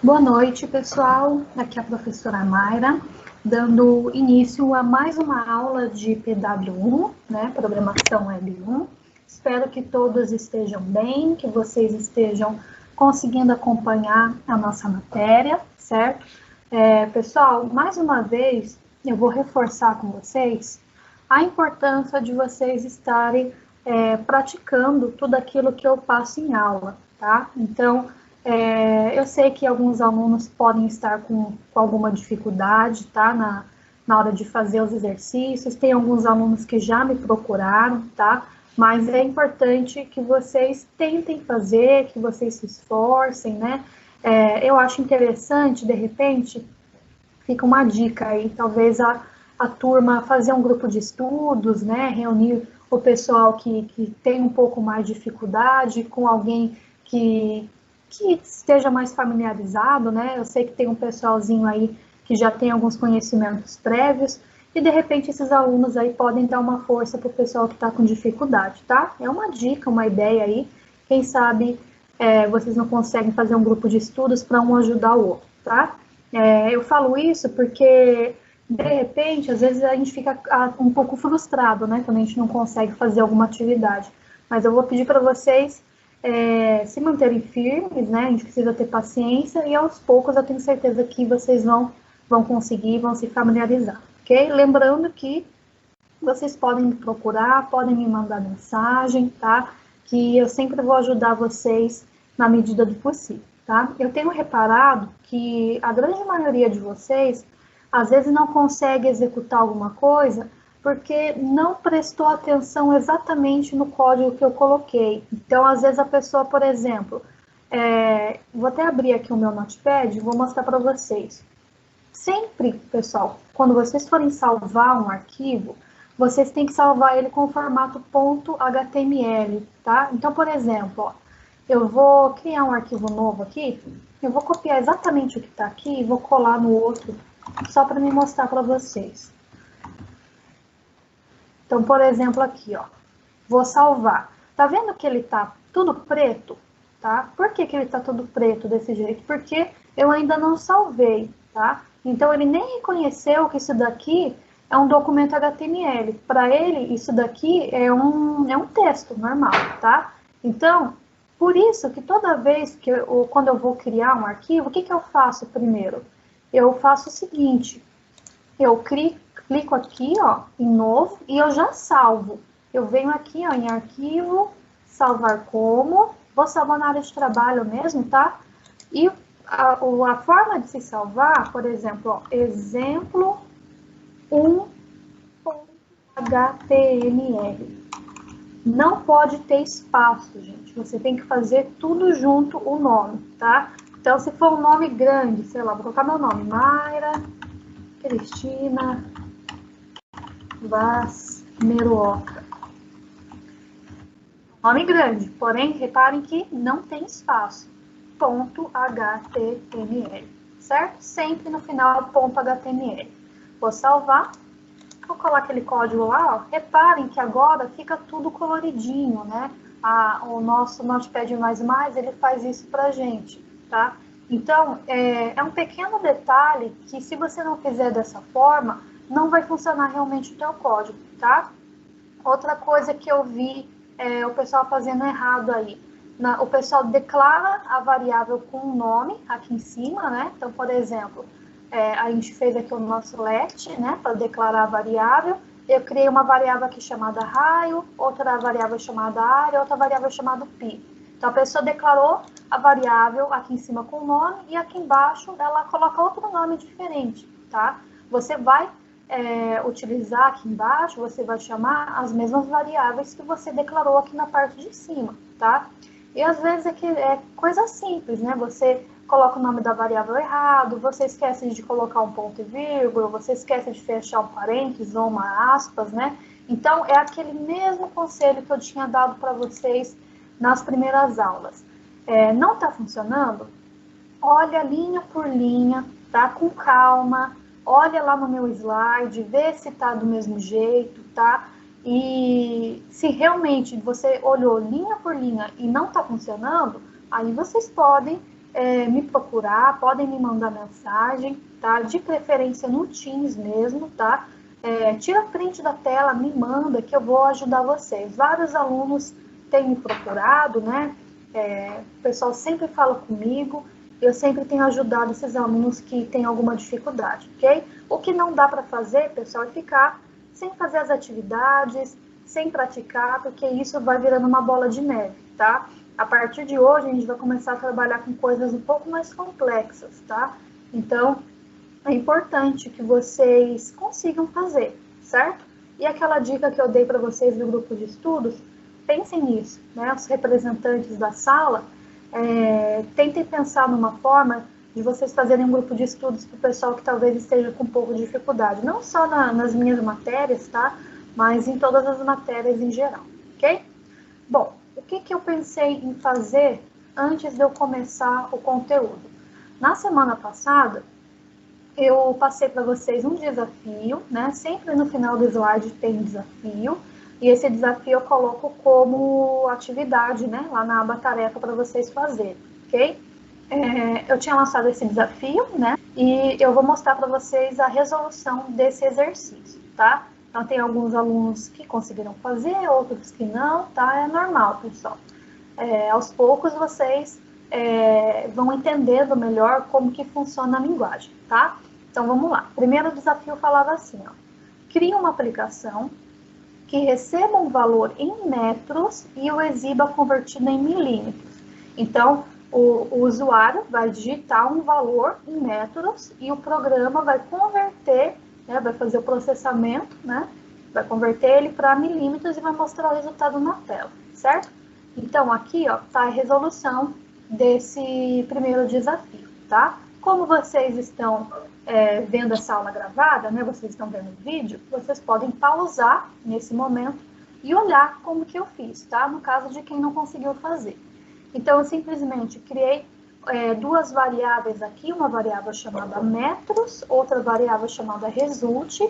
Boa noite, pessoal. Aqui é a professora Mayra, dando início a mais uma aula de PW1, né, Programação L1. Espero que todos estejam bem, que vocês estejam conseguindo acompanhar a nossa matéria, certo? Pessoal, mais uma vez, eu vou reforçar com vocês a importância de vocês estarem praticando tudo aquilo que eu passo em aula, tá? Então, eu sei que alguns alunos podem estar com alguma dificuldade, tá? Na hora de fazer os exercícios, tem alguns alunos que já me procuraram, tá? Mas é importante que vocês tentem fazer, que vocês se esforcem, né? Eu acho interessante, de repente, fica uma dica aí, talvez a turma fazer um grupo de estudos, né? Reunir o pessoal que tem um pouco mais de dificuldade com alguém que esteja mais familiarizado, né? Eu sei que tem um pessoalzinho aí que já tem alguns conhecimentos prévios, e de repente esses alunos aí podem dar uma força para o pessoal que está com dificuldade, tá? É uma dica, uma ideia aí, quem sabe vocês não conseguem fazer um grupo de estudos para um ajudar o outro, tá? Eu falo isso porque, de repente, às vezes a gente fica um pouco frustrado, né? Quando a gente não consegue fazer alguma atividade. Mas eu vou pedir para vocês se manterem firmes, né? A gente precisa ter paciência e aos poucos eu tenho certeza que vocês vão conseguir, vão se familiarizar, ok? Lembrando que vocês podem me procurar, podem me mandar mensagem, tá? Que eu sempre vou ajudar vocês na medida do possível, tá? Eu tenho reparado que a grande maioria de vocês, às vezes não consegue executar alguma coisa porque não prestou atenção exatamente no código que eu coloquei. Então, às vezes a pessoa, por exemplo, vou até abrir aqui o meu Notepad e vou mostrar para vocês. Sempre, pessoal, quando vocês forem salvar um arquivo, vocês têm que salvar ele com o formato .html, tá? Então, por exemplo, ó, eu vou criar um arquivo novo aqui, eu vou copiar exatamente o que está aqui e vou colar no outro, só para me mostrar para vocês. Então, por exemplo, aqui, ó, vou salvar. Tá vendo que ele tá tudo preto, tá? Por que que ele tá tudo preto desse jeito? Porque eu ainda não salvei, tá? Então, ele nem reconheceu que isso daqui é um documento HTML. Para ele, isso daqui é um texto normal, tá? Então, por isso que toda vez que quando eu vou criar um arquivo, o que que eu faço primeiro? Eu faço o seguinte, eu clico aqui, ó, em novo, e eu já salvo. Eu venho aqui, ó, em arquivo, salvar como, vou salvar na área de trabalho mesmo, tá? E a forma de se salvar, por exemplo, ó, exemplo 1.html. Não pode ter espaço, gente. Você tem que fazer tudo junto o nome, tá? Então, se for um nome grande, sei lá, vou colocar meu nome, Mayra Cristina Vaz Meruoca. Nome grande, porém, reparem que não tem espaço. .html, certo? Sempre no final, .html. Vou salvar. Vou colar aquele código lá, ó. Reparem que agora fica tudo coloridinho, né? O nosso Notepad++, ele faz isso pra gente, tá? Então, é um pequeno detalhe que se você não fizer dessa forma, não vai funcionar realmente o teu código, tá? Outra coisa que eu vi o pessoal fazendo errado aí. O pessoal declara a variável com um nome aqui em cima, né? Então, por exemplo, a gente fez aqui o nosso let, né? Para declarar a variável. Eu criei uma variável aqui chamada raio, outra variável chamada área, outra variável chamada pi. Então, a pessoa declarou a variável aqui em cima com o nome e aqui embaixo ela coloca outro nome diferente, tá? Você vai utilizar aqui embaixo, você vai chamar as mesmas variáveis que você declarou aqui na parte de cima, tá? E às vezes é coisa simples, né? Você coloca o nome da variável errado, você esquece de colocar um ponto e vírgula, você esquece de fechar um parênteses ou uma aspas, né? Então, é aquele mesmo conselho que eu tinha dado para vocês nas primeiras aulas. Não está funcionando? Olha linha por linha, tá? Com calma, olha lá no meu slide, vê se tá do mesmo jeito, tá? E se realmente você olhou linha por linha e não tá funcionando, aí vocês podem me procurar, podem me mandar mensagem, tá? De preferência no Teams mesmo, tá? Tira print da tela, me manda que eu vou ajudar vocês. Vários alunos têm me procurado, né? O pessoal sempre fala comigo, eu sempre tenho ajudado esses alunos que têm alguma dificuldade, ok? O que não dá para fazer, pessoal, é ficar sem fazer as atividades, sem praticar, porque isso vai virando uma bola de neve, tá? A partir de hoje, a gente vai começar a trabalhar com coisas um pouco mais complexas, tá? Então, é importante que vocês consigam fazer, certo? E aquela dica que eu dei para vocês do grupo de estudos, pensem nisso, né? Os representantes da sala, tentem pensar numa forma de vocês fazerem um grupo de estudos para o pessoal que talvez esteja com um pouco de dificuldade, não só nas minhas matérias, tá? Mas em todas as matérias em geral, ok? Bom, o que eu pensei em fazer antes de eu começar o conteúdo? Na semana passada, eu passei para vocês um desafio, né? Sempre no final do slide tem desafio, e esse desafio eu coloco como atividade, né? Lá na aba tarefa para vocês fazerem, ok? Eu tinha lançado esse desafio, né? E eu vou mostrar para vocês a resolução desse exercício, tá? Então, tem alguns alunos que conseguiram fazer, outros que não, tá? É normal, pessoal. Aos poucos, vocês vão entendendo melhor como que funciona a linguagem, tá? Então, vamos lá. Primeiro desafio falava assim, ó. Crie uma aplicação que receba um valor em metros e o exiba convertido em milímetros. Então, o usuário vai digitar um valor em metros e o programa vai converter, né, vai fazer o processamento, né, vai converter ele para milímetros e vai mostrar o resultado na tela, certo? Então, aqui está a resolução desse primeiro desafio, tá? Como vocês estão vendo essa aula gravada, né, vocês estão vendo o vídeo, vocês podem pausar nesse momento e olhar como que eu fiz, tá? No caso de quem não conseguiu fazer. Então, eu simplesmente criei duas variáveis aqui, uma variável chamada metros, outra variável chamada result.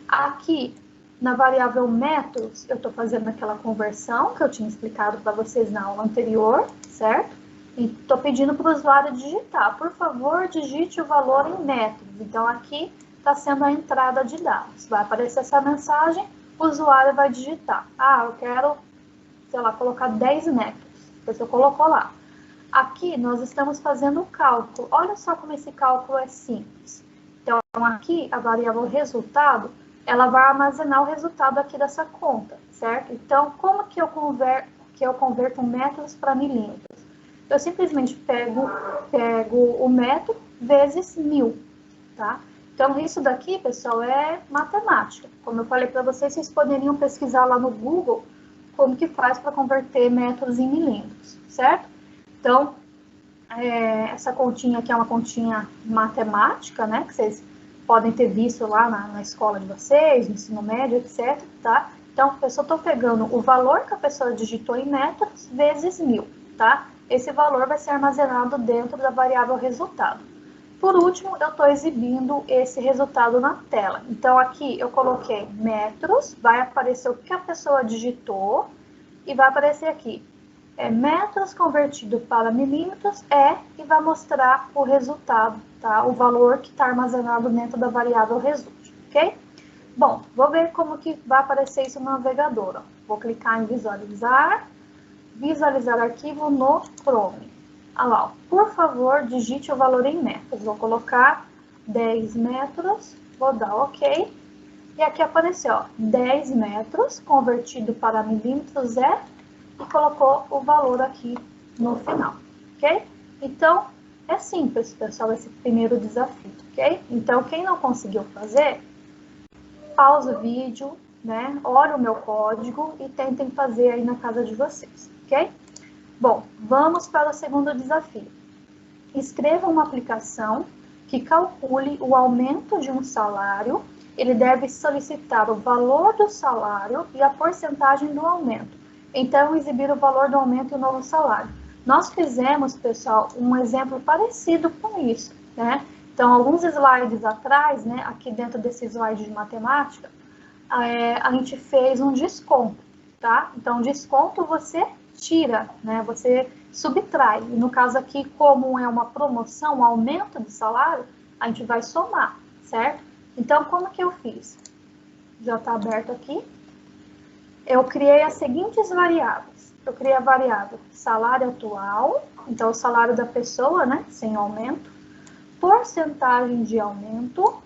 Aqui, na variável metros, eu estou fazendo aquela conversão que eu tinha explicado para vocês na aula anterior, certo? E estou pedindo para o usuário digitar. Por favor, digite o valor em metros. Então, aqui está sendo a entrada de dados. Vai aparecer essa mensagem, o usuário vai digitar. Ah, eu quero, sei lá, colocar 10 metros. A pessoa colocou lá. Aqui, nós estamos fazendo o cálculo. Olha só como esse cálculo é simples. Então, aqui, a variável resultado, ela vai armazenar o resultado aqui dessa conta, certo? Então, como que eu converto metros para milímetros? Eu simplesmente pego o metro vezes 1000, tá? Então, isso daqui, pessoal, é matemática. Como eu falei para vocês, vocês poderiam pesquisar lá no Google como que faz para converter metros em milímetros, certo? Então, essa continha aqui é uma continha matemática, né? Que vocês podem ter visto lá na escola de vocês, no ensino médio, etc, tá? Então, eu só estou pegando o valor que a pessoa digitou em metros vezes 1000, tá? Esse valor vai ser armazenado dentro da variável resultado. Por último, eu estou exibindo esse resultado na tela. Então, aqui eu coloquei metros, vai aparecer o que a pessoa digitou e vai aparecer aqui. Metros convertido para milímetros e vai mostrar o resultado, tá? O valor que está armazenado dentro da variável result, ok? Bom, vou ver como que vai aparecer isso no navegador, ó. Vou clicar em visualizar arquivo no Chrome. Olha lá, ó. Por favor, digite o valor em metros. Vou colocar 10 metros, vou dar OK. E aqui apareceu, ó, 10 metros convertido para milímetros e colocou o valor aqui no final, ok? Então, é simples, pessoal, esse primeiro desafio, ok? Então, quem não conseguiu fazer, pausa o vídeo, né? Olha o meu código e tentem fazer aí na casa de vocês, ok? Bom, vamos para o segundo desafio. Escreva uma aplicação que calcule o aumento de um salário. Ele deve solicitar o valor do salário e a porcentagem do aumento. Então, exibir o valor do aumento e o novo salário. Nós fizemos, pessoal, um exemplo parecido com isso, né? Então, alguns slides atrás, né, aqui dentro desse slide de matemática, a gente fez um desconto, tá? Então, desconto você tira, né? Você subtrai. E no caso aqui, como é uma promoção, um aumento de salário, a gente vai somar, certo? Então, como que eu fiz? Já está aberto aqui. Eu criei as seguintes variáveis. Eu criei a variável salário atual, então o salário da pessoa, né, sem aumento, porcentagem de aumento,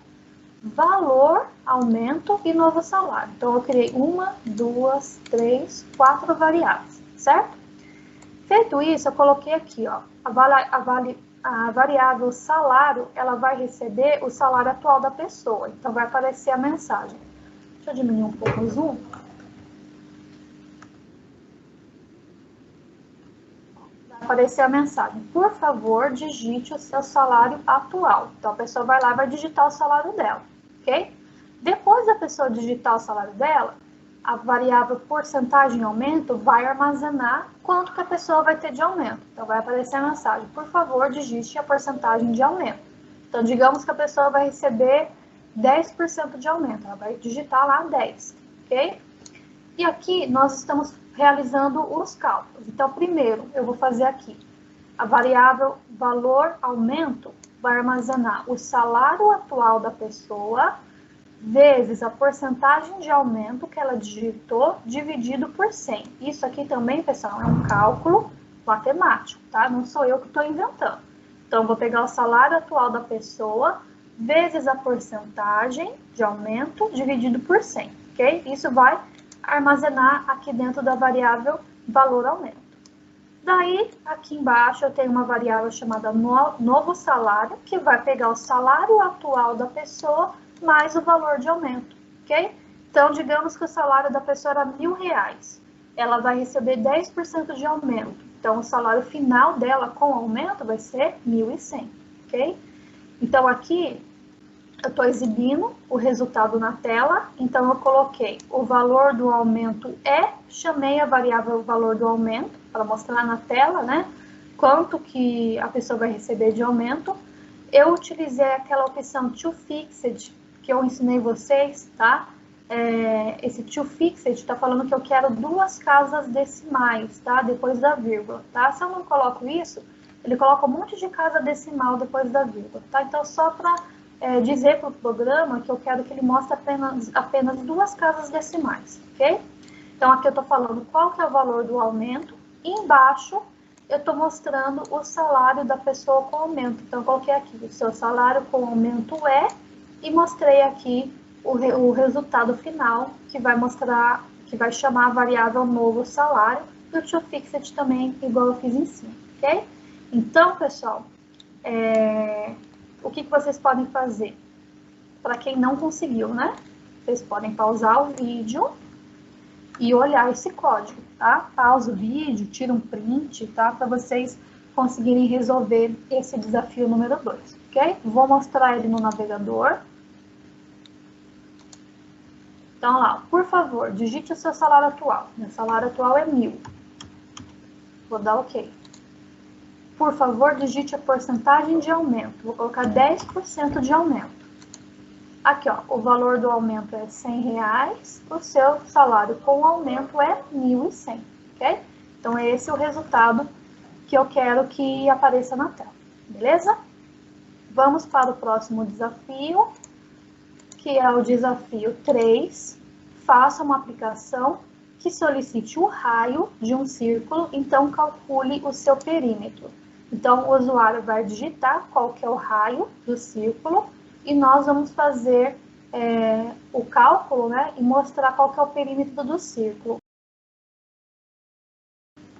valor, aumento e novo salário. Então, eu criei 1, 2, 3, 4 variáveis, certo? Feito isso, eu coloquei aqui, ó, a variável salário, ela vai receber o salário atual da pessoa. Então, vai aparecer a mensagem. Deixa eu diminuir um pouco o zoom. Vai aparecer a mensagem. Por favor, digite o seu salário atual. Então, a pessoa vai lá e vai digitar o salário dela, ok? Depois da pessoa digitar o salário dela, a variável porcentagem aumento vai armazenar quanto que a pessoa vai ter de aumento. Então, vai aparecer a mensagem, por favor, digite a porcentagem de aumento. Então, digamos que a pessoa vai receber 10% de aumento, ela vai digitar lá 10, ok? E aqui nós estamos realizando os cálculos. Então, primeiro, eu vou fazer aqui. A variável valor aumento vai armazenar o salário atual da pessoa vezes a porcentagem de aumento que ela digitou, dividido por 100. Isso aqui também, pessoal, é um cálculo matemático, tá? Não sou eu que estou inventando. Então, vou pegar o salário atual da pessoa, vezes a porcentagem de aumento, dividido por 100, ok? Isso vai armazenar aqui dentro da variável valor aumento. Daí, aqui embaixo, eu tenho uma variável chamada novo salário, que vai pegar o salário atual da pessoa mais o valor de aumento, ok? Então, digamos que o salário da pessoa era R$1.000. Ela vai receber 10% de aumento. Então, o salário final dela com aumento vai ser 1.100, ok? Então, aqui eu estou exibindo o resultado na tela. Então, eu coloquei o valor do aumento chamei a variável valor do aumento para mostrar na tela, né? Quanto que a pessoa vai receber de aumento. Eu utilizei aquela opção toFixed que eu ensinei vocês, tá? Esse toFixed está falando que eu quero 2 casas decimais, tá? Depois da vírgula, tá? Se eu não coloco isso, ele coloca um monte de casa decimal depois da vírgula, tá? Então, só para dizer para o programa que eu quero que ele mostre apenas 2 casas decimais, ok? Então, aqui eu estou falando qual que é o valor do aumento, e embaixo eu estou mostrando o salário da pessoa com aumento. Então, eu coloquei aqui o seu salário com aumento e mostrei aqui o resultado final, que vai mostrar, que vai chamar a variável novo salário, e o toFixed também, igual eu fiz em cima, ok? Então, pessoal, o que vocês podem fazer? Para quem não conseguiu, né? Vocês podem pausar o vídeo e olhar esse código, tá? Pausa o vídeo, tira um print, tá? Para vocês conseguirem resolver esse desafio número 2, ok? Vou mostrar ele no navegador. Então, lá, por favor, digite o seu salário atual. Meu salário atual é 1.000. Vou dar OK. Por favor, digite a porcentagem de aumento. Vou colocar 10% de aumento. Aqui, ó, o valor do aumento é R$100, o seu salário com aumento é 1.100, ok? Então, esse é o resultado que eu quero que apareça na tela, beleza? Vamos para o próximo desafio, que é o desafio 3. Faça uma aplicação que solicite o raio de um círculo, então calcule o seu perímetro. Então, o usuário vai digitar qual que é o raio do círculo, e nós vamos fazer o cálculo, né, e mostrar qual que é o perímetro do círculo.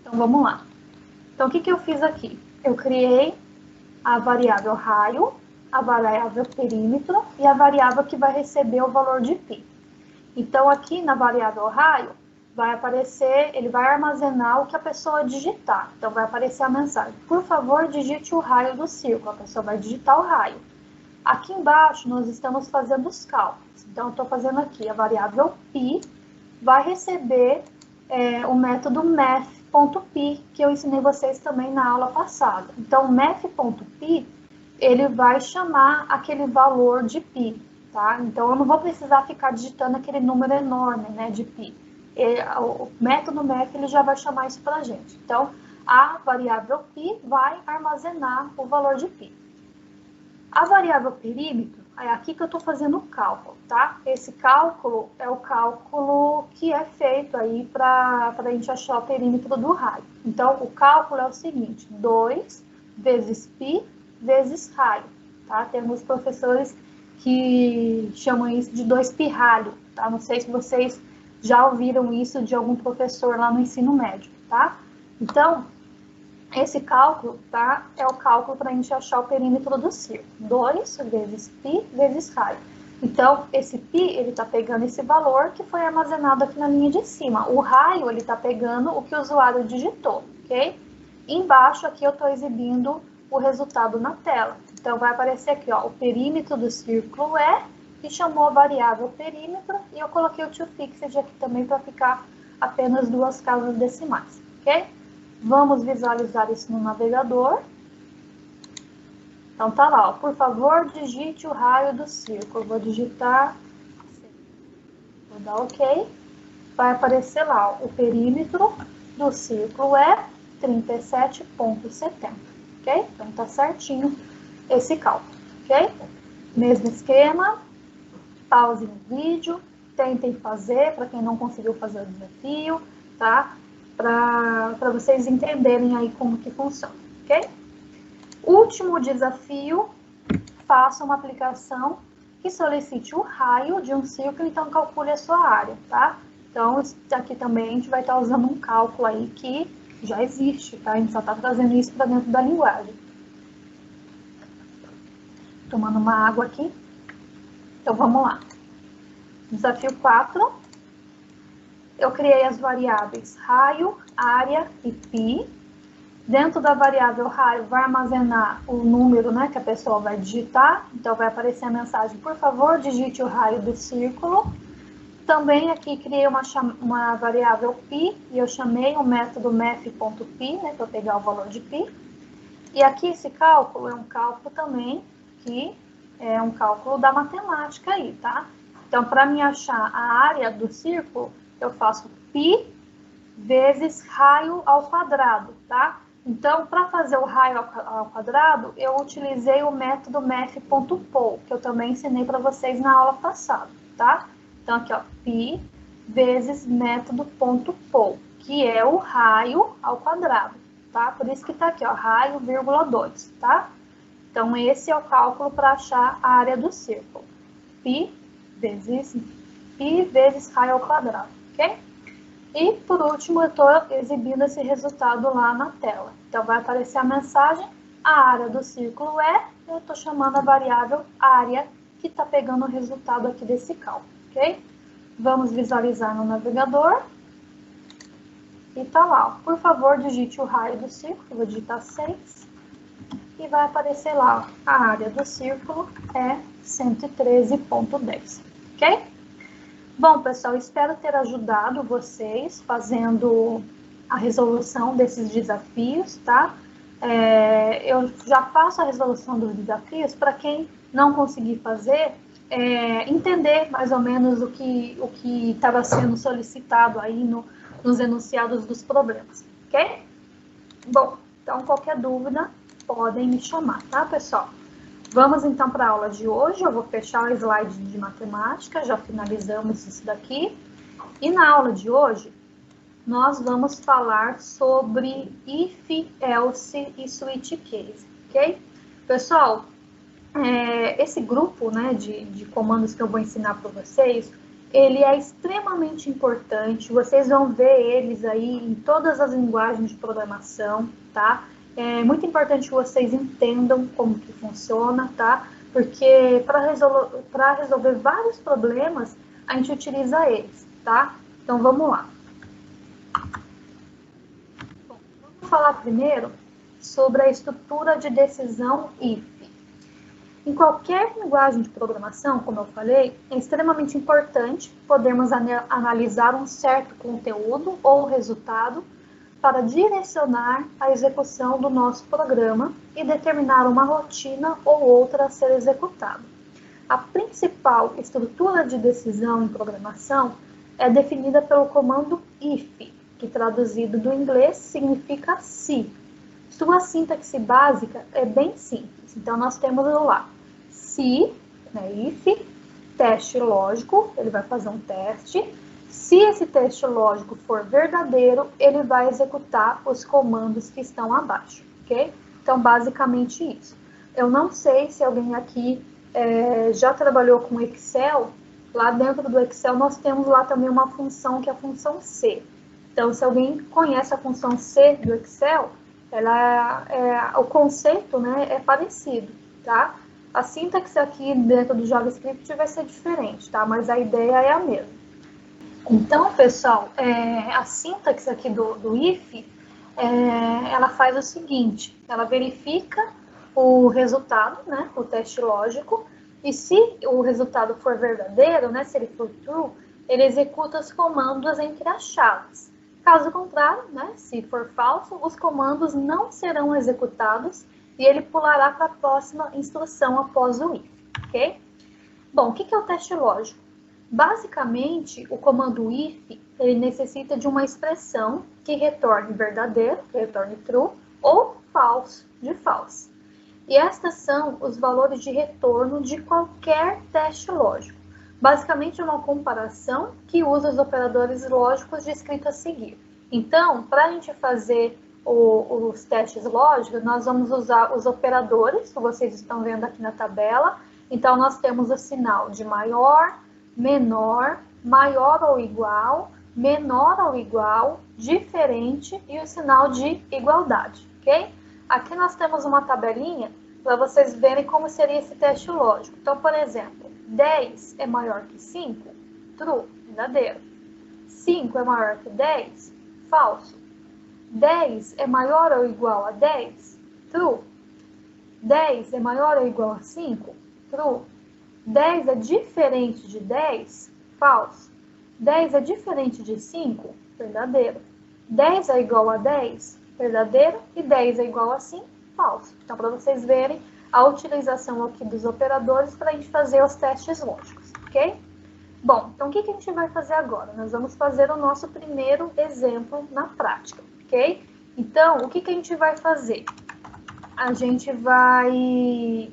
Então, vamos lá. Então, o que eu fiz aqui? Eu criei a variável raio, a variável perímetro e a variável que vai receber o valor de π. Então, aqui na variável raio, vai aparecer, ele vai armazenar o que a pessoa digitar. Então, vai aparecer a mensagem, por favor, digite o raio do círculo. A pessoa vai digitar o raio. Aqui embaixo, nós estamos fazendo os cálculos. Então, eu estou fazendo aqui a variável π, vai receber o método math.p, que eu ensinei vocês também na aula passada. Então, math.p, ele vai chamar aquele valor de π, tá? Então, eu não vou precisar ficar digitando aquele número enorme, né, de π. O método math, ele já vai chamar isso para a gente. Então, a variável π vai armazenar o valor de π. A variável perímetro, é aqui que eu estou fazendo o cálculo, tá? Esse cálculo é o cálculo que é feito aí para a gente achar o perímetro do raio. Então, o cálculo é o seguinte, 2 vezes π vezes raio, tá? Temos professores que chamam isso de 2π ralho, tá? Não sei se vocês já ouviram isso de algum professor lá no ensino médio, tá? Então, esse cálculo, tá, é o cálculo para a gente achar o perímetro do círculo. 2 vezes π vezes raio. Então, esse π, ele está pegando esse valor que foi armazenado aqui na linha de cima. O raio, ele está pegando o que o usuário digitou, ok? Embaixo, aqui, eu estou exibindo o resultado na tela. Então, vai aparecer aqui, ó, o perímetro do círculo é, e chamou a variável perímetro, e eu coloquei o toFixed aqui também para ficar apenas 2 casas decimais, ok? Vamos visualizar isso no navegador. Então, tá lá, ó. Por favor, digite o raio do círculo. Vou digitar, vou dar OK. Vai aparecer lá, ó, o perímetro do círculo é 37,70, ok? Então, tá certinho esse cálculo, ok? Mesmo esquema, pause no vídeo, tentem fazer, para quem não conseguiu fazer o desafio, tá? Para vocês entenderem aí como que funciona, ok? Último desafio, faça uma aplicação que solicite o raio de um círculo, então calcule a sua área, tá? Então, aqui também a gente vai estar usando um cálculo aí que já existe, tá? A gente só está trazendo isso para dentro da linguagem. Tomando uma água aqui. Então, vamos lá. Desafio 4. Eu criei as variáveis raio, área e π. Dentro da variável raio vai armazenar o número, né, que a pessoa vai digitar. Então, vai aparecer a mensagem, por favor, digite o raio do círculo. Também aqui criei uma variável π e eu chamei o método math.π, né, para pegar o valor de π. E aqui esse cálculo é um cálculo também que é um cálculo da matemática aí, tá? Então, para me achar a área do círculo, eu faço π vezes raio ao quadrado, tá? Então, para fazer o raio ao quadrado, eu utilizei o método math.pol, que eu também ensinei para vocês na aula passada, tá? Então, aqui, ó, π vezes método.pol, que é o raio ao quadrado, tá? Por isso que tá aqui, ó, raio, vírgula 2, tá? Então, esse é o cálculo para achar a área do círculo. π vezes raio ao quadrado, ok? E, por último, eu estou exibindo esse resultado lá na tela. Então, vai aparecer a mensagem, a área do círculo é, eu estou chamando a variável área, que está pegando o resultado aqui desse cálculo, ok? Vamos visualizar no navegador. E tá lá, ó. Por favor, digite o raio do círculo, eu vou digitar 6. E vai aparecer lá, ó, a área do círculo é 113,10, ok? Bom, pessoal, espero ter ajudado vocês fazendo a resolução desses desafios, tá? Eu já faço a resolução dos desafios para quem não conseguir fazer, entender mais ou menos o que estava sendo solicitado aí nos enunciados dos problemas, ok? Bom, então qualquer dúvida podem me chamar, tá, pessoal? Vamos então para a aula de hoje. Eu vou fechar o slide de matemática, já finalizamos isso daqui. E na aula de hoje, nós vamos falar sobre if, else e switch case, ok? Pessoal, esse grupo, né, de comandos que eu vou ensinar para vocês, ele é extremamente importante. Vocês vão ver eles aí em todas as linguagens de programação, tá? É muito importante que vocês entendam como que funciona, tá? Porque para resolver vários problemas, a gente utiliza eles, tá? Então, vamos lá. Bom, vamos falar primeiro sobre a estrutura de decisão if. Em qualquer linguagem de programação, como eu falei, é extremamente importante podermos analisar um certo conteúdo ou resultado para direcionar a execução do nosso programa e determinar uma rotina ou outra a ser executada. A principal estrutura de decisão em programação é definida pelo comando if, que traduzido do inglês significa se. Sua sintaxe básica é bem simples. Então, nós temos lá, se, né, if, teste lógico, ele vai fazer um teste. Se esse teste lógico for verdadeiro, ele vai executar os comandos que estão abaixo, ok? Então, basicamente isso. Eu não sei se alguém aqui já trabalhou com Excel. Lá dentro do Excel, nós temos lá também uma função que é a função C. Então, se alguém conhece a função C do Excel, o conceito, né, é parecido, tá? A sintaxe aqui dentro do JavaScript vai ser diferente, tá? Mas a ideia é a mesma. Então, pessoal, a sintaxe aqui do if, ela faz o seguinte, ela verifica o resultado, né, o teste lógico, e se o resultado for verdadeiro, né, se ele for true, ele executa os comandos entre as chaves. Caso contrário, né, se for falso, os comandos não serão executados e ele pulará para a próxima instrução após o if, ok? Bom, o que é o teste lógico? Basicamente, o comando if, ele necessita de uma expressão que retorne verdadeiro, que retorne true, ou falso, de false. E estas são os valores de retorno de qualquer teste lógico. Basicamente, é uma comparação que usa os operadores lógicos descritos a seguir. Então, para a gente fazer os testes lógicos, nós vamos usar os operadores, que vocês estão vendo aqui na tabela. Então, nós temos o sinal de maior, menor, maior ou igual, menor ou igual, diferente e o sinal de igualdade, ok? Aqui nós temos uma tabelinha para vocês verem como seria esse teste lógico. Então, por exemplo, 10 é maior que 5, true, verdadeiro. 5 é maior que 10, falso. 10 é maior ou igual a 10, true. 10 é maior ou igual a 5, true. 10 é diferente de 10, falso. 10 é diferente de 5, verdadeiro. 10 é igual a 10, verdadeiro. E 10 é igual a 5, falso. Então, para vocês verem a utilização aqui dos operadores para a gente fazer os testes lógicos, ok? Bom, então o que a gente vai fazer agora? Nós vamos fazer o nosso primeiro exemplo na prática, ok? Então, o que a gente vai fazer? A gente vai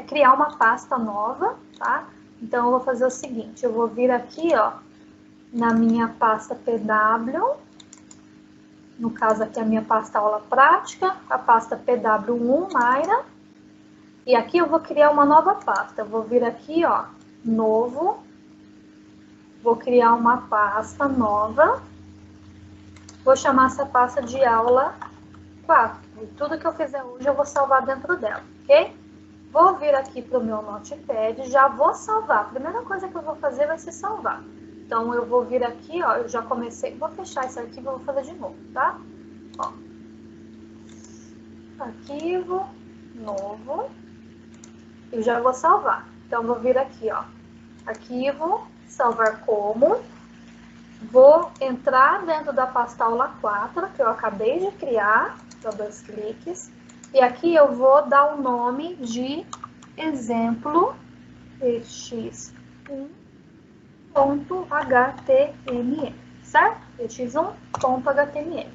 criar uma pasta nova, tá? Então, eu vou fazer o seguinte, eu vou vir aqui, ó, na minha pasta PW, no caso aqui a minha pasta aula prática, a pasta PW1, Mayra, e aqui eu vou criar uma nova pasta, eu vou vir aqui, ó, novo, vou criar uma pasta nova, vou chamar essa pasta de aula 4, e tudo que eu fizer hoje eu vou salvar dentro dela, ok? Vou vir aqui para o meu Notepad, já vou salvar. A primeira coisa que eu vou fazer vai ser salvar. Então, eu vou vir aqui, ó, eu já comecei, vou fechar esse arquivo e vou fazer de novo, tá? Ó. Arquivo, novo, e já vou salvar. Então, vou vir aqui, ó, arquivo, salvar como, vou entrar dentro da pasta aula 4, que eu acabei de criar, dou 2 cliques, e aqui eu vou dar o nome de exemplo x1.html, certo? x1.html.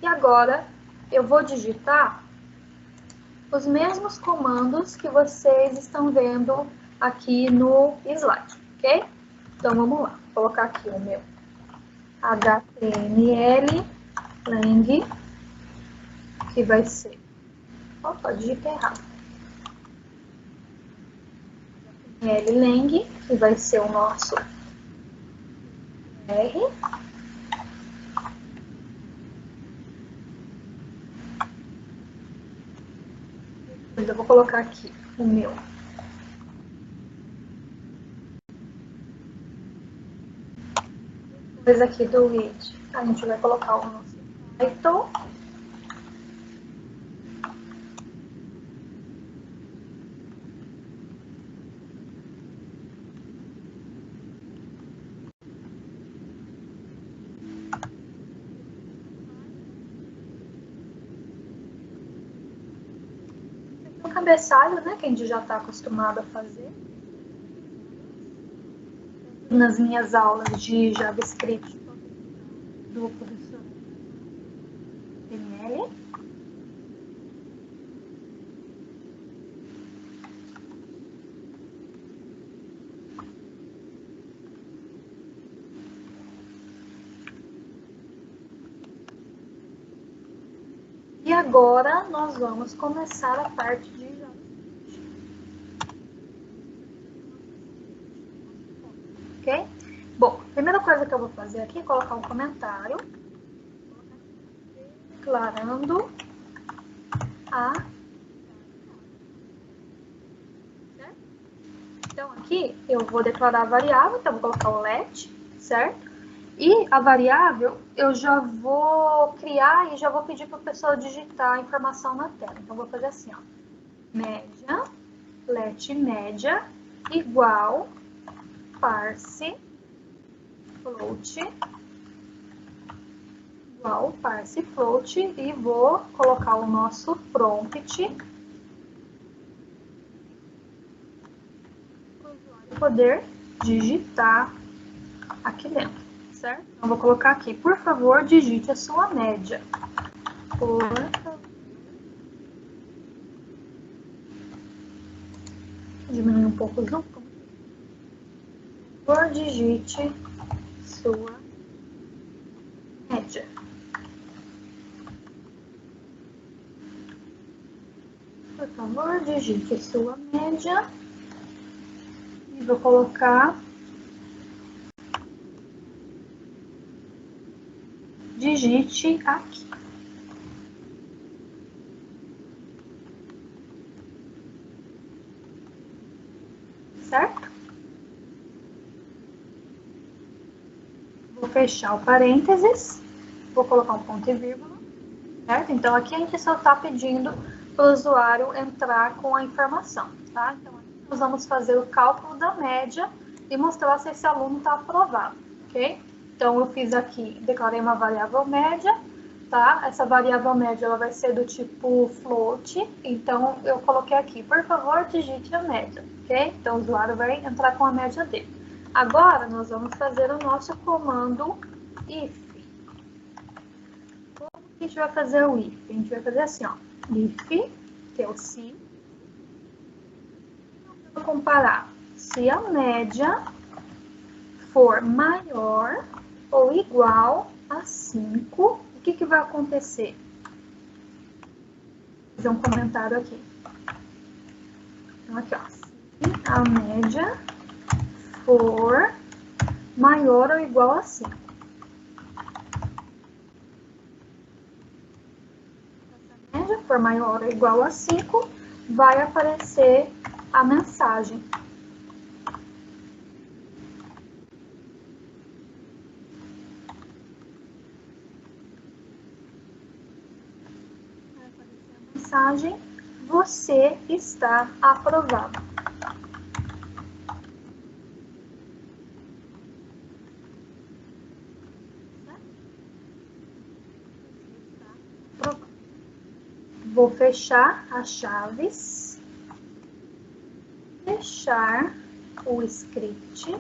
E agora eu vou digitar os mesmos comandos que vocês estão vendo aqui no slide, ok? Então vamos lá, vou colocar aqui o meu HTML lang, que vai ser... Opa, digitei errado. HTML lang, que vai ser o nosso R. Eu vou colocar aqui o meu depois aqui do read, a gente vai colocar o nosso title. O cabeçalho, né, que a gente já está acostumado a fazer. Nas minhas aulas de JavaScript, do professor Pinelli. E agora nós vamos começar a parte de JavaScript. Ok? Bom, a primeira coisa que eu vou fazer aqui é colocar um comentário declarando a... Certo? Então aqui eu vou declarar a variável, então eu vou colocar o let, certo? E a variável eu já vou criar e já vou pedir para a pessoa digitar a informação na tela. Então, eu vou fazer assim, ó. Média, let média, igual, parse, float, igual, parse, float, e vou colocar o nosso prompt para o usuário poder digitar aqui dentro. Certo? Então, vou colocar aqui, por favor, digite a sua média. Por favor. Diminuir um pouco o zoom. Por favor, digite sua média. Por favor, digite sua média. E vou colocar... digite aqui. Certo? Vou fechar o parênteses. Vou colocar um ponto e vírgula. Certo? Então, aqui a gente só está pedindo para o usuário entrar com a informação. Tá? Então, aqui nós vamos fazer o cálculo da média e mostrar se esse aluno está aprovado. Ok? Então, eu fiz aqui, declarei uma variável média, tá? Essa variável média ela vai ser do tipo float, então eu coloquei aqui, por favor, digite a média, ok? Então, o usuário vai entrar com a média dele. Agora, nós vamos fazer o nosso comando if. Como que a gente vai fazer o if? A gente vai fazer assim, ó, if, que é o se, vou comparar se a média for maior ou igual a 5, o que vai acontecer? Vou fazer um comentário aqui. Então, aqui, ó. Se a média for maior ou igual a 5. Se a média for maior ou igual a 5, vai aparecer a mensagem. Mensagem, você está aprovado. Vou fechar as chaves, fechar o script,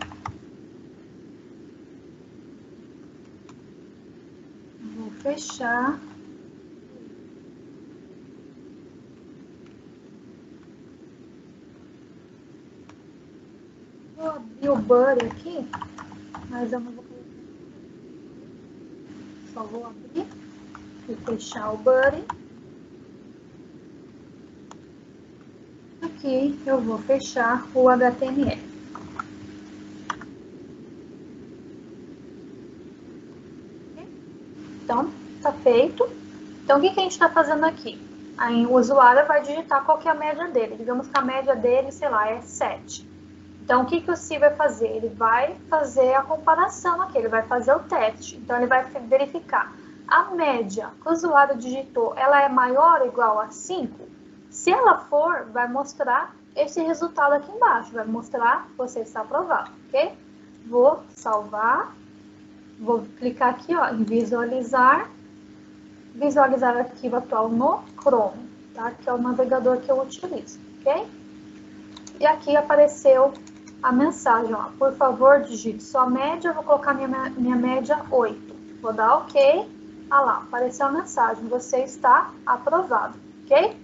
vou fechar vou abrir o buddy aqui, mas eu não vou colocar. Só vou abrir e fechar o buddy. Aqui eu vou fechar o HTML. Então, tá feito. Então, o que a gente está fazendo aqui? Aí o usuário vai digitar qual que é a média dele. Digamos que a média dele, sei lá, é 7. Então, o que o Si vai fazer? Ele vai fazer a comparação aqui, ele vai fazer o teste. Então, ele vai verificar a média que o usuário digitou, ela é maior ou igual a 5? Se ela for, vai mostrar esse resultado aqui embaixo, vai mostrar que você está aprovado, ok? Vou salvar, vou clicar aqui, ó, em visualizar arquivo atual no Chrome, tá? Que é o navegador que eu utilizo, ok? E aqui apareceu a mensagem, ó, por favor, digite sua média, eu vou colocar minha média 8. Vou dar OK. Ah lá, apareceu a mensagem, você está aprovado, ok?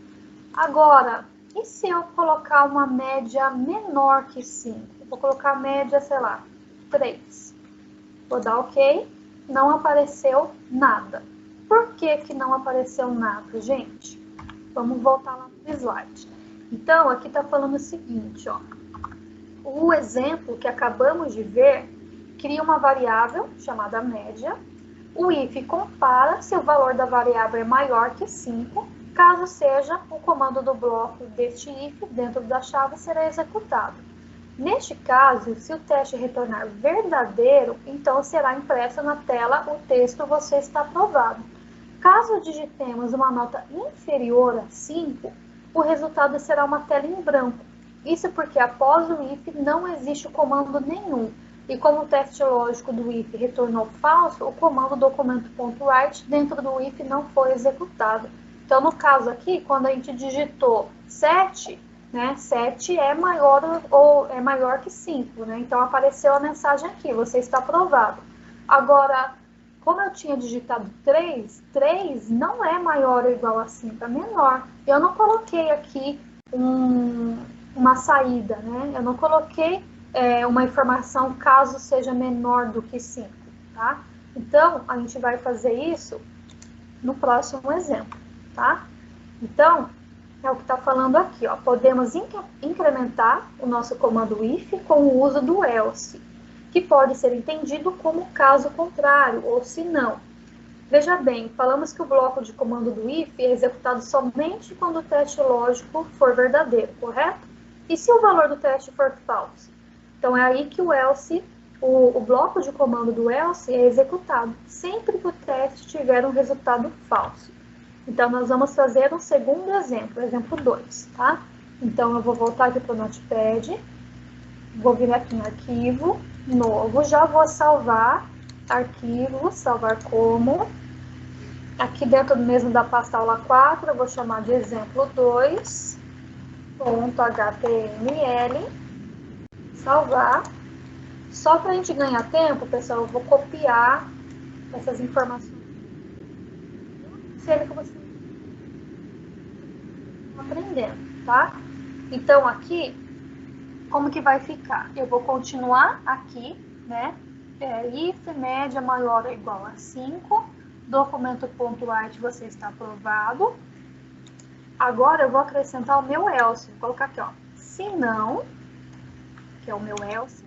Agora, e se eu colocar uma média menor que 5? Vou colocar a média, sei lá, 3. Vou dar OK, não apareceu nada. Por que que não apareceu nada, gente? Vamos voltar lá no slide. Então, aqui está falando o seguinte, ó. O exemplo que acabamos de ver cria uma variável chamada média. O if compara se o valor da variável é maior que 5. Caso seja, o comando do bloco deste if dentro da chave será executado. Neste caso, se o teste retornar verdadeiro, então será impresso na tela o texto você está aprovado. Caso digitemos uma nota inferior a 5, o resultado será uma tela em branco. Isso porque após o if não existe comando nenhum. E como o teste lógico do if retornou falso, o comando documento.write dentro do if não foi executado. Então, no caso aqui, quando a gente digitou 7, né, 7 é maior que 5, né? Então, apareceu a mensagem aqui, você está aprovado. Agora, como eu tinha digitado 3, 3 não é maior ou igual a 5, é menor. Eu não coloquei aqui uma saída, né? Eu não coloquei uma informação caso seja menor do que 5, tá? Então, a gente vai fazer isso no próximo exemplo, tá? Então, é o que está falando aqui, ó. Podemos incrementar o nosso comando if com o uso do else, que pode ser entendido como caso contrário, ou se não. Veja bem, falamos que o bloco de comando do if é executado somente quando o teste lógico for verdadeiro, correto? E se o valor do teste for falso? Então, é aí que o else, o bloco de comando do else é executado, sempre que o teste tiver um resultado falso. Então, nós vamos fazer um segundo exemplo, exemplo 2, tá? Então, eu vou voltar aqui para o Notepad, vou vir aqui em arquivo, novo, já vou salvar, arquivo, salvar como. Aqui dentro mesmo da pasta aula 4, eu vou chamar de exemplo 2.html, salvar. Só para a gente ganhar tempo, pessoal, eu vou copiar essas informações. Sempre que você está aprendendo, tá? Então, aqui, como que vai ficar? Eu vou continuar aqui, né? If média maior ou igual a 5, documento.write você está aprovado. Agora eu vou acrescentar o meu else, vou colocar aqui, ó, se não, que é o meu else,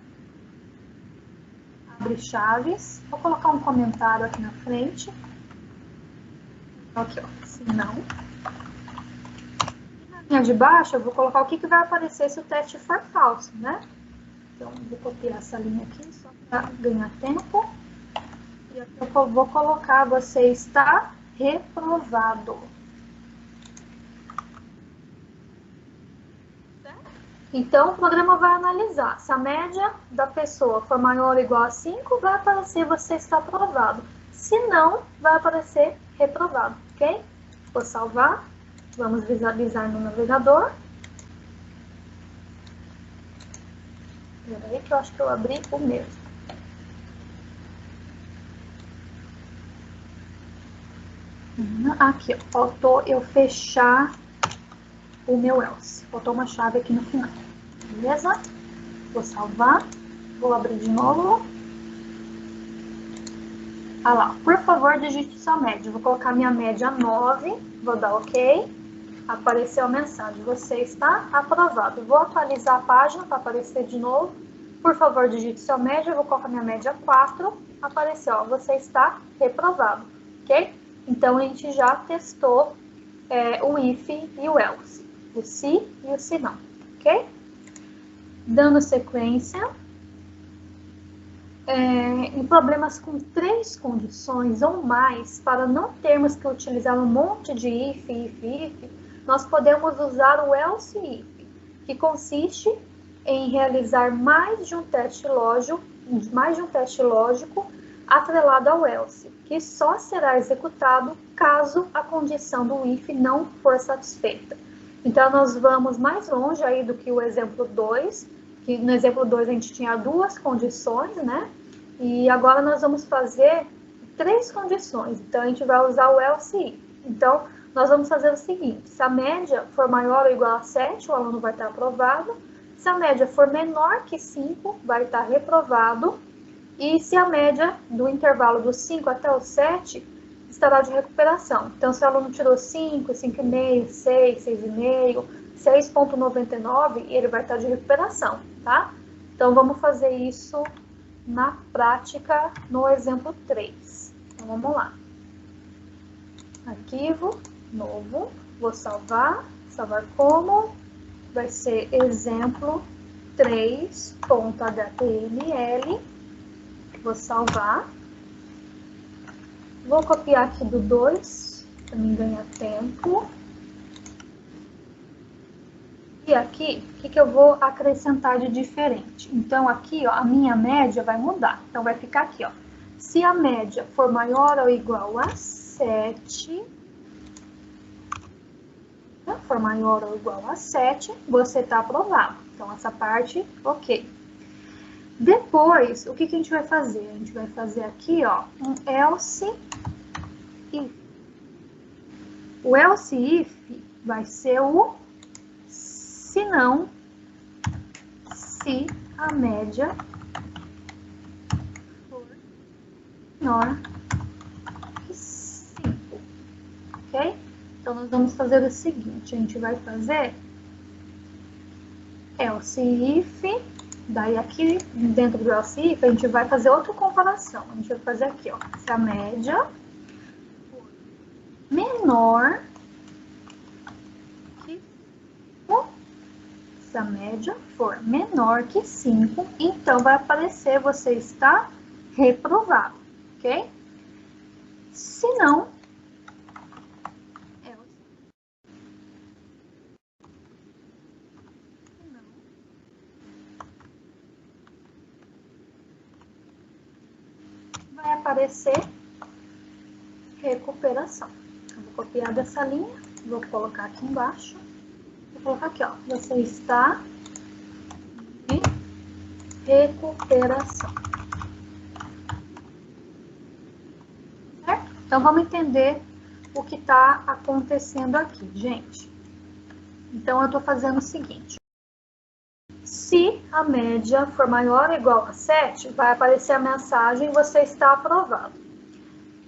abre chaves, vou colocar um comentário aqui na frente, aqui, ó, se não. E na linha de baixo eu vou colocar o que vai aparecer se o teste for falso, né? Então, vou copiar essa linha aqui só para ganhar tempo. E aqui eu vou colocar, você está reprovado. Então, o programa vai analisar. Se a média da pessoa for maior ou igual a 5, vai aparecer você está aprovado. Se não, vai aparecer reprovado, ok? Vou salvar. Vamos visualizar no navegador. Peraí que eu acho que eu abri o mesmo. Aqui, ó, faltou eu fechar o meu else. Faltou uma chave aqui no final. Beleza? Vou salvar. Vou abrir de novo. Ah lá, por favor, digite sua média. Vou colocar minha média 9. Vou dar OK. Apareceu a mensagem. Você está aprovado. Vou atualizar a página para aparecer de novo. Por favor, digite sua média. Vou colocar minha média 4. Apareceu, ó, você está reprovado. Ok? Então, a gente já testou o if e o else. O se e o se não. Ok? Dando sequência. Em problemas com 3 condições ou mais, para não termos que utilizar um monte de if, nós podemos usar o else if, que consiste em realizar mais de um teste lógico atrelado ao else, que só será executado caso a condição do if não for satisfeita. Então, nós vamos mais longe aí do que o exemplo 2, que no exemplo 2 a gente tinha 2 condições, né? E agora nós vamos fazer 3 condições, então a gente vai usar o else if. Então, nós vamos fazer o seguinte, se a média for maior ou igual a 7, o aluno vai estar aprovado. Se a média for menor que 5, vai estar reprovado. E se a média do intervalo dos 5 até o 7 estará de recuperação. Então, se o aluno tirou 5, 5,5, 6, 6,5, 6,99, ele vai estar de recuperação, tá? Então, vamos fazer isso na prática no exemplo 3. Então, vamos lá. Arquivo, novo, vou salvar como, vai ser exemplo 3.html, vou salvar, vou copiar aqui do 2, para mim ganhar tempo, e aqui, o que eu vou acrescentar de diferente? Então, aqui, ó, a minha média vai mudar, então vai ficar aqui, ó, se a média for maior ou igual a 7, for maior ou igual a 7, você está aprovado. Então, essa parte, ok. Depois, o que a gente vai fazer? A gente vai fazer aqui, ó, um else if. O else if vai ser o se não, se a média for menor que 5, ok? Então, nós vamos fazer o seguinte, a gente vai fazer else if, daí aqui dentro do else if, a gente vai fazer outra comparação. A gente vai fazer aqui, ó, se a média for menor que 5, se a média for menor que 5, então vai aparecer você está reprovado, ok? Se não, vai aparecer recuperação. Eu vou copiar dessa linha, vou colocar aqui embaixo, vou colocar aqui, ó, você está em recuperação. Certo? Então, vamos entender o que está acontecendo aqui, gente. Então, eu estou fazendo o seguinte. Se a média for maior ou igual a 7, vai aparecer a mensagem você está aprovado.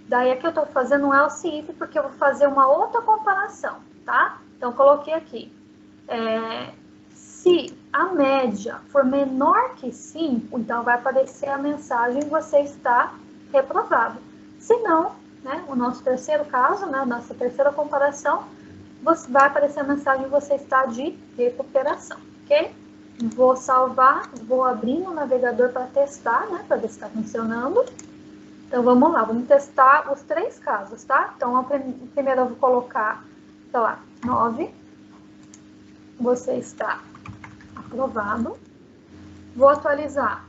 Daí aqui eu estou fazendo um else if porque eu vou fazer uma outra comparação, tá? Então, coloquei aqui. Se a média for menor que 5, então vai aparecer a mensagem você está reprovado. Se não, né, o nosso terceiro caso, né, nossa terceira comparação, vai aparecer a mensagem você está de recuperação, ok? Vou salvar, vou abrir no navegador para testar, né, para ver se está funcionando. Então, vamos lá, vamos testar os 3 casos, tá? Então, primeiro eu vou colocar, sei lá, 9. Você está aprovado. Vou atualizar.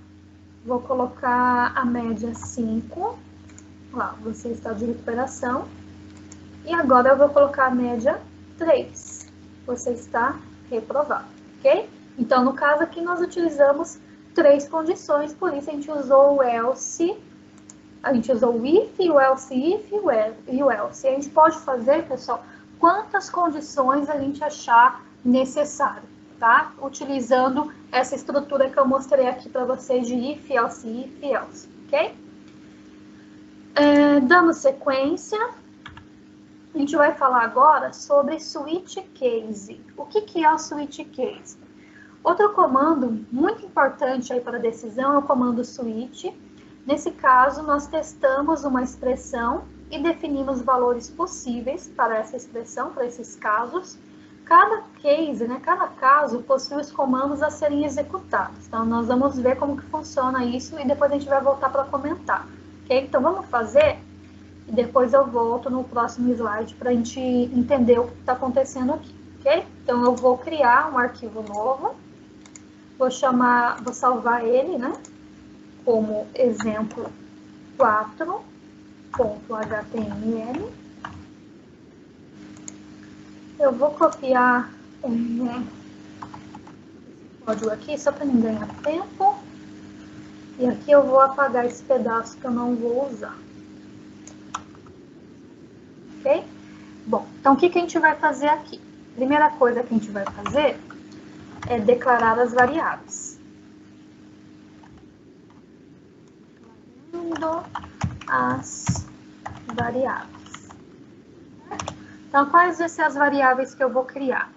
Vou colocar a média 5. Lá, você está de recuperação. E agora eu vou colocar a média 3. Você está reprovado, ok? Então, no caso aqui, nós utilizamos 3 condições, por isso a gente usou o else, a gente usou o if, o else if e o else. E a gente pode fazer, pessoal, quantas condições a gente achar necessário, tá? Utilizando essa estrutura que eu mostrei aqui para vocês de if, else, ok? Dando sequência, a gente vai falar agora sobre switch case. O que é o switch case? Outro comando muito importante aí para a decisão é o comando switch. Nesse caso, nós testamos uma expressão e definimos valores possíveis para essa expressão, para esses casos. Cada case, né, cada caso possui os comandos a serem executados. Então, nós vamos ver como que funciona isso e depois a gente vai voltar para comentar. Ok? Então, vamos fazer e depois eu volto no próximo slide para a gente entender o que está acontecendo aqui. Ok? Então, eu vou criar um arquivo novo. Vou salvar ele, né, como exemplo 4.html. Eu vou copiar esse código aqui só para não ganhar tempo. E aqui eu vou apagar esse pedaço que eu não vou usar. ok? Bom, então o que a gente vai fazer aqui? Primeira coisa que a gente vai fazer é declarar as variáveis. Declarando as variáveis. Então, quais vão ser as variáveis que eu vou criar?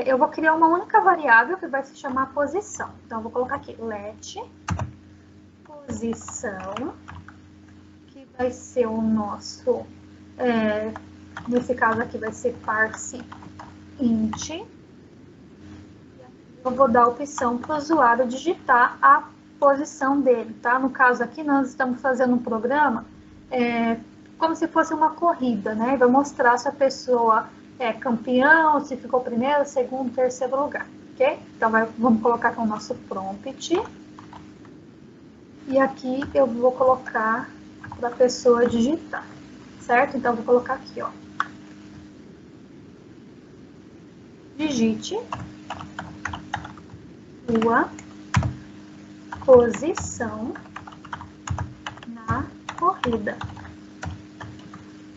Eu vou criar uma única variável que vai se chamar posição. Então, eu vou colocar aqui let posição, que vai ser o nosso, nesse caso aqui vai ser parse int. Eu vou dar a opção para o usuário digitar a posição dele, tá? No caso aqui, nós estamos fazendo um programa como se fosse uma corrida, né? Vai mostrar se a pessoa é campeão, se ficou primeiro, segundo, terceiro lugar, ok? Então, vamos colocar aqui o nosso prompt. E aqui eu vou colocar para a pessoa digitar, certo? Então, eu vou colocar aqui, ó. Digite sua posição na corrida.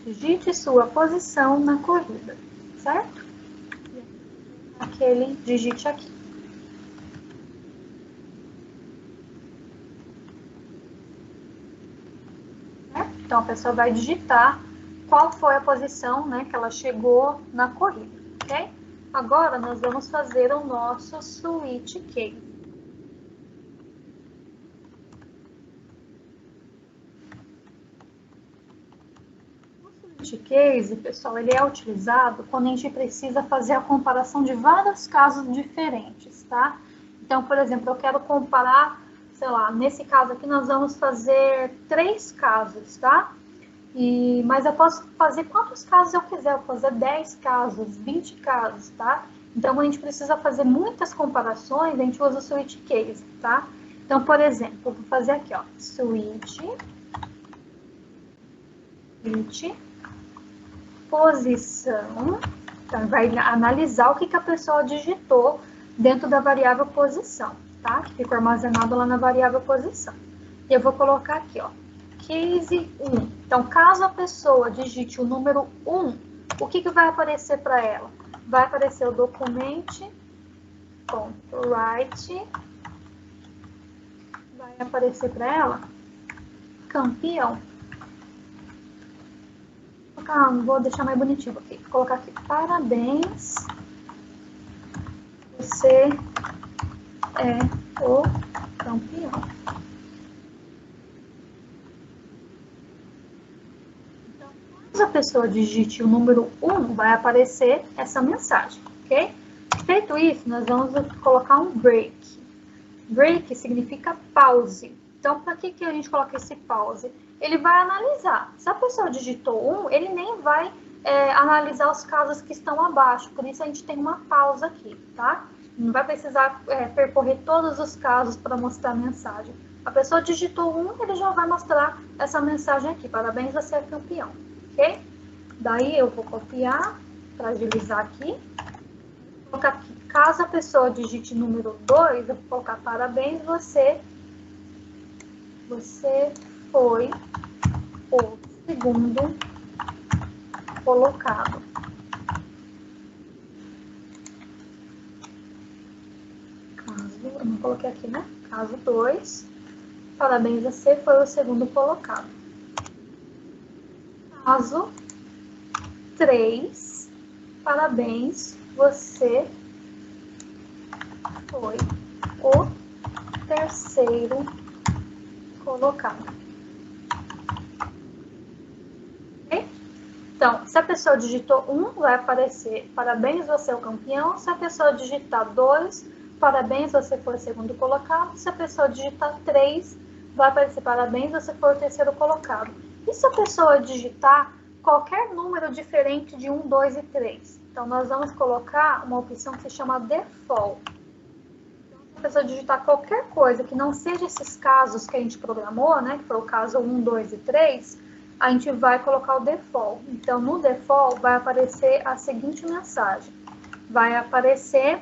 Digite sua posição na corrida, certo? Aquele digite aqui. Certo? Então, a pessoa vai digitar qual foi a posição, né, que ela chegou na corrida, ok? Agora, nós vamos fazer o nosso switch case. Case, pessoal, ele é utilizado quando a gente precisa fazer a comparação de vários casos diferentes, tá? Então, por exemplo, eu quero comparar, sei lá, nesse caso aqui nós vamos fazer 3 casos, tá? Mas eu posso fazer quantos casos eu quiser, eu vou fazer 10 casos, 20 casos, tá? Então, a gente precisa fazer muitas comparações, a gente usa o switch case, tá? Então, por exemplo, eu vou fazer aqui, ó, switch posição, então vai analisar o que a pessoa digitou dentro da variável posição, tá? Que ficou armazenado lá na variável posição. E eu vou colocar aqui, ó, case 1. Então, caso a pessoa digite o número 1, o que vai aparecer para ela? Vai aparecer o document.write, vai aparecer para ela campeão. Vou deixar mais bonitinho aqui. Vou colocar aqui, parabéns, você é o campeão. Então, caso a pessoa digite o número 1, vai aparecer essa mensagem, ok? Feito isso, nós vamos colocar um break. Break significa pause. Então, para que a gente coloca esse pause? Ele vai analisar. Se a pessoa digitou 1, ele nem vai analisar os casos que estão abaixo. Por isso, a gente tem uma pausa aqui, tá? Não vai precisar percorrer todos os casos para mostrar a mensagem. A pessoa digitou 1, ele já vai mostrar essa mensagem aqui. Parabéns, você é campeão, ok? Daí, eu vou copiar para agilizar aqui. Vou colocar aqui. Caso a pessoa digite número 2, eu vou colocar parabéns, você foi o segundo colocado. Caso, eu não coloquei aqui, né? Caso 2, parabéns, você foi o segundo colocado. Caso 3, parabéns, você foi o terceiro colocado. Ok? Então, se a pessoa digitou 1, vai aparecer parabéns, você é o campeão. Se a pessoa digitar 2, parabéns, você foi o segundo colocado. Se a pessoa digitar 3, vai aparecer parabéns, você foi o terceiro colocado. E se a pessoa digitar qualquer número diferente de 1, 2 e 3? Então, nós vamos colocar uma opção que se chama default. Se a pessoa digitar qualquer coisa que não seja esses casos que a gente programou, né, que foi o caso 1, 2 e 3, a gente vai colocar o default. Então, no default, vai aparecer a seguinte mensagem. Vai aparecer,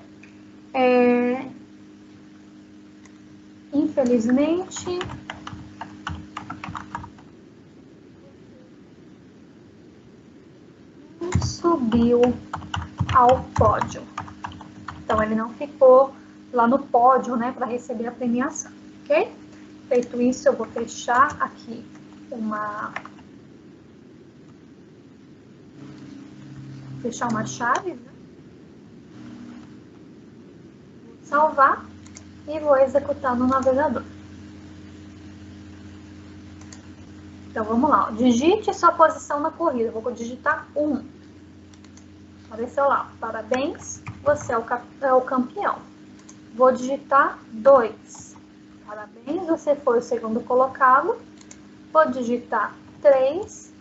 infelizmente, subiu ao pódio. Então, ele não ficou lá no pódio, né, para receber a premiação, ok? Feito isso, eu vou fechar aqui uma chave, né? Vou salvar e vou executar no navegador. Então, vamos lá. Ó. Digite sua posição na corrida. Eu vou digitar 1. Apareceu lá. Parabéns, você é o campeão. Vou digitar 2. Parabéns, você foi o segundo colocado. Vou digitar 3.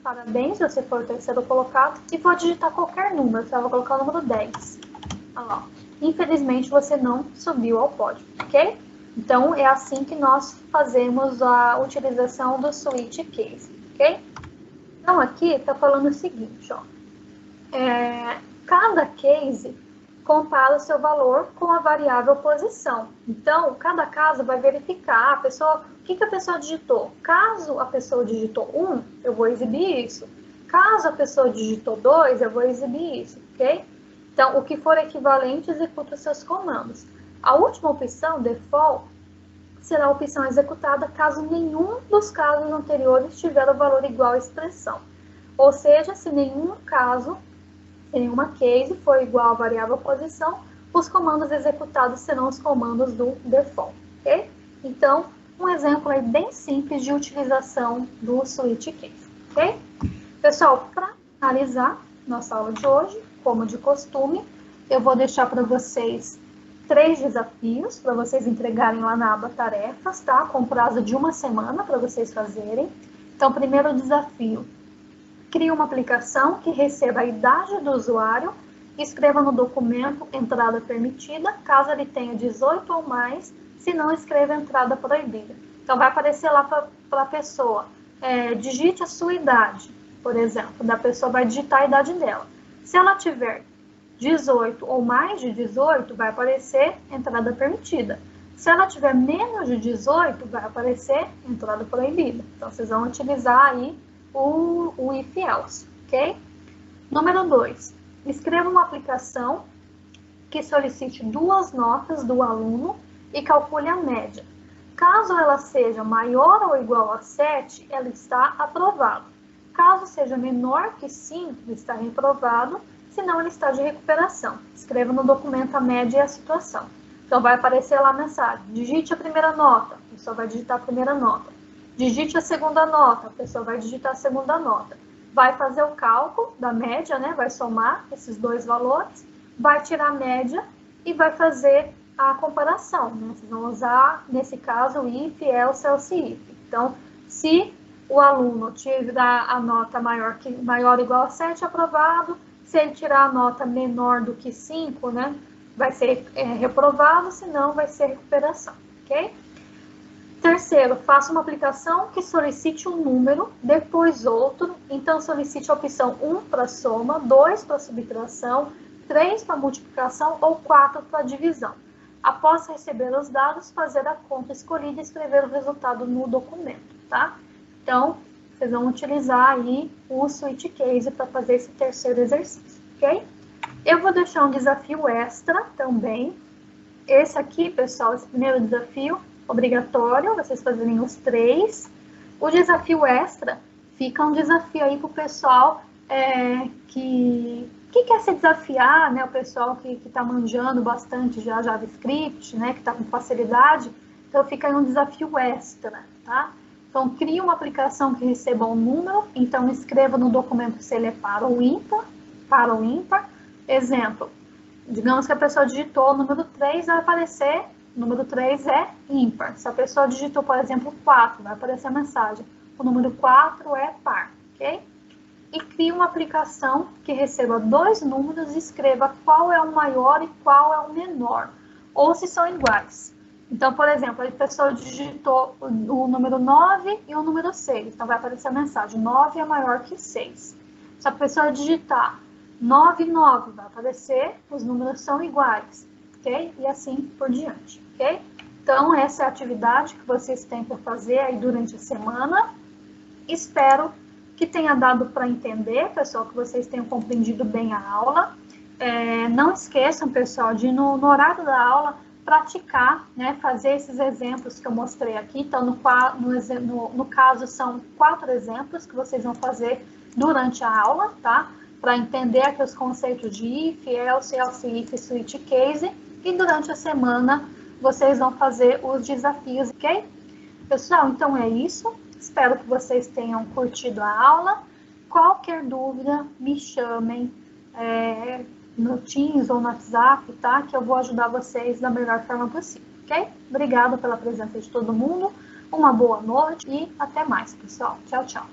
Parabéns, você foi o terceiro colocado. E vou digitar qualquer número. Então, eu vou colocar o número 10. Olha lá. Infelizmente, você não subiu ao pódio, ok? Então, é assim que nós fazemos a utilização do switch case, ok? Então, aqui está falando o seguinte, ó. Cada case compara o seu valor com a variável posição. Então, cada caso vai verificar o que a pessoa digitou. Caso a pessoa digitou 1, eu vou exibir isso. Caso a pessoa digitou 2, eu vou exibir isso, ok? Então, o que for equivalente, executa os seus comandos. A última opção, default, será a opção executada caso nenhum dos casos anteriores tiver o valor igual à expressão. Ou seja, se nenhum caso, se nenhuma case for igual à variável posição, os comandos executados serão os comandos do default, ok? Então, um exemplo aí bem simples de utilização do switch case, ok? Pessoal, para finalizar nossa aula de hoje, como de costume, eu vou deixar para vocês 3 desafios para vocês entregarem lá na aba tarefas, tá? Com prazo de 1 semana para vocês fazerem. Então, primeiro desafio, crie uma aplicação que receba a idade do usuário e escreva no documento entrada permitida, caso ele tenha 18 ou mais, se não escreva entrada proibida. Então, vai aparecer lá para a pessoa, digite a sua idade, por exemplo, da pessoa vai digitar a idade dela. Se ela tiver 18 ou mais de 18, vai aparecer entrada permitida. Se ela tiver menos de 18, vai aparecer entrada proibida. Então, vocês vão utilizar aí o if else, ok? Número 2, escreva uma aplicação que solicite 2 notas do aluno e calcule a média. Caso ela seja maior ou igual a 7, ela está aprovada. Caso seja menor que 5, está reprovado, senão ele está de recuperação. Escreva no documento a média e a situação. Então, vai aparecer lá a mensagem. Digite a primeira nota, a pessoa vai digitar a primeira nota. Digite a segunda nota, a pessoa vai digitar a segunda nota. Vai fazer o cálculo da média, né? Vai somar esses 2 valores, vai tirar a média e vai fazer a comparação, né? Vocês vão usar, nesse caso, o if, else, else if. Então, se o aluno tirar a nota maior ou igual a 7, aprovado. Se ele tirar a nota menor do que 5, né, vai ser reprovado, senão vai ser recuperação, ok? Terceiro, faça uma aplicação que solicite um número, depois outro. Então, solicite a opção 1 para soma, 2 para subtração, 3 para multiplicação ou 4 para divisão. Após receber os dados, fazer a conta escolhida e escrever o resultado no documento, tá? Então, vocês vão utilizar aí o switch case para fazer esse terceiro exercício, ok? Eu vou deixar um desafio extra também. Esse aqui, pessoal, esse primeiro desafio, obrigatório, vocês fazerem os 3. O desafio extra fica um desafio aí para o pessoal que quer se desafiar, né? O pessoal que está manjando bastante já JavaScript, né? Que está com facilidade. Então, fica aí um desafio extra, tá? Então, crie uma aplicação que receba um número, então escreva no documento se ele é par ou ímpar, Exemplo, digamos que a pessoa digitou o número 3, vai aparecer, o número 3 é ímpar. Se a pessoa digitou, por exemplo, 4, vai aparecer a mensagem, o número 4 é par, ok? E crie uma aplicação que receba 2 números e escreva qual é o maior e qual é o menor, ou se são iguais. Então, por exemplo, a pessoa digitou o número 9 e o número 6. Então, vai aparecer a mensagem, 9 é maior que 6. Se a pessoa digitar 9 e 9, vai aparecer, os números são iguais, ok? E assim por diante, ok? Então, essa é a atividade que vocês têm para fazer aí durante a semana. Espero que tenha dado para entender, pessoal, que vocês tenham compreendido bem a aula. Não esqueçam, pessoal, de no horário da aula praticar, né, fazer esses exemplos que eu mostrei aqui. Então, no caso, são 4 exemplos que vocês vão fazer durante a aula, tá? Para entender aqui os conceitos de if, else, else if, switch case. E durante a semana, vocês vão fazer os desafios, ok? Pessoal, então é isso. Espero que vocês tenham curtido a aula. Qualquer dúvida, me chamem no Teams ou no WhatsApp, tá? Que eu vou ajudar vocês da melhor forma possível, ok? Obrigada pela presença de todo mundo. Uma boa noite e até mais, pessoal. Tchau, tchau.